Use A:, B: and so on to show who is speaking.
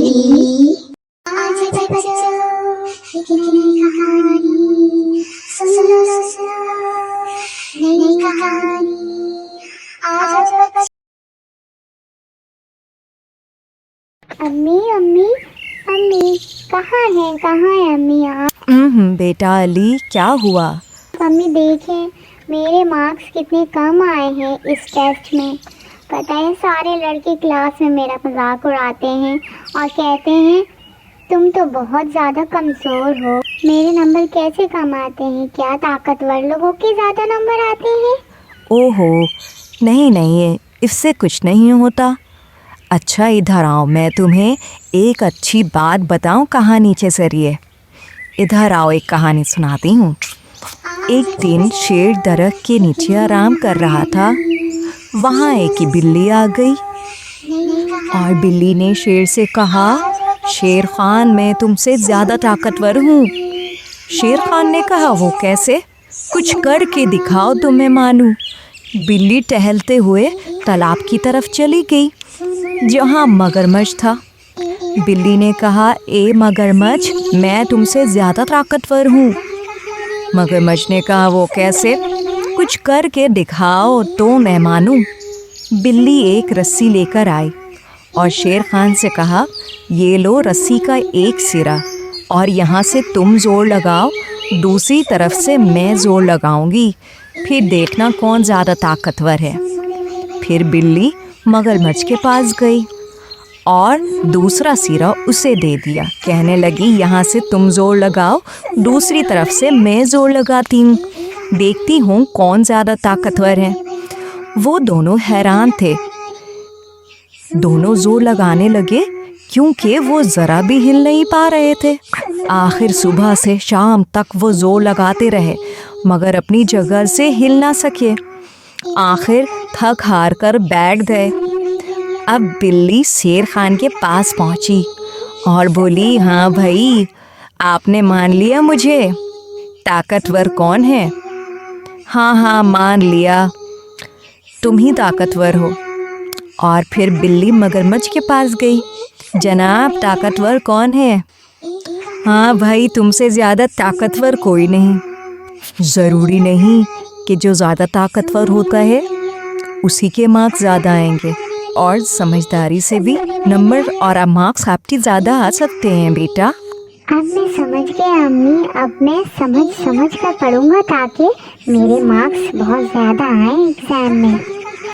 A: कहानी। आज बच्चों एक नई कहानी सुनो नई कहानी। आज बच्चों
B: अम्मी अम्मी अम्मी कहाँ है अम्मी आप?
C: बेटा अली, क्या हुआ?
B: अम्मी देखें मेरे मार्क्स कितने कम आए हैं इस टेस्ट में। पता है सारे लड़के क्लास में मेरा मजाक उड़ाते हैं और कहते हैं तुम तो बहुत ज़्यादा कमज़ोर हो। मेरे नंबर कैसे कम आते हैं? क्या ताकतवर लोगों के ज़्यादा नंबर आते हैं?
C: ओहो, नहीं, इससे कुछ नहीं होता। अच्छा इधर आओ, मैं तुम्हें एक अच्छी बात बताऊं कहानी के जरिए। इधर आओ, एक कहानी सुनाती हूँ। एक दिन शेर दरख्त के नीचे आराम कर रहा था। वहाँ एक बिल्ली आ गई और बिल्ली ने शेर से कहा, शेर खान मैं तुमसे ज़्यादा ताकतवर हूँ। शेर खान ने कहा, वो कैसे? कुछ करके दिखाओ तो मैं मानूँ। बिल्ली टहलते हुए तालाब की तरफ चली गई जहाँ मगरमच्छ था। बिल्ली ने कहा, ए मगरमच्छ मैं तुमसे ज़्यादा ताकतवर हूँ। मगरमच्छ ने कहा, वो कैसे? कुछ करके दिखाओ तो मैं मानूं। बिल्ली एक रस्सी लेकर आई और शेर खान से कहा, ये लो रस्सी का एक सिरा और यहाँ से तुम जोर लगाओ, दूसरी तरफ से मैं जोर लगाऊंगी, फिर देखना कौन ज़्यादा ताकतवर है। फिर बिल्ली मगरमच्छ के पास गई और दूसरा सिरा उसे दे दिया। कहने लगी, यहाँ से तुम जोर लगाओ, दूसरी तरफ से मैं जोर लगाती हूँ, देखती हूँ कौन ज़्यादा ताकतवर है। वो दोनों हैरान थे। दोनों जोर लगाने लगे क्योंकि वो ज़रा भी हिल नहीं पा रहे थे। आखिर सुबह से शाम तक वो जोर लगाते रहे मगर अपनी जगह से हिल ना सके। आखिर थक हार कर बैठ गए। अब बिल्ली शेर खान के पास पहुंची और बोली, हाँ भाई, आपने मान लिया मुझे ताकतवर कौन है? हाँ मान लिया, तुम ही ताकतवर हो। और फिर बिल्ली मगरमच्छ के पास गई, जनाब ताकतवर कौन है? हाँ भाई, तुमसे ज़्यादा ताकतवर कोई नहीं। ज़रूरी नहीं कि जो ज़्यादा ताकतवर होता है उसी के मार्क्स ज़्यादा आएंगे, और समझदारी से भी नंबर और मार्क्स आपके ज़्यादा आ सकते हैं बेटा।
B: अब मैं समझ गया अम्मी। अब मैं समझ कर पढ़ूंगा ताकि मेरे मार्क्स बहुत ज़्यादा आए एग्ज़ाम में।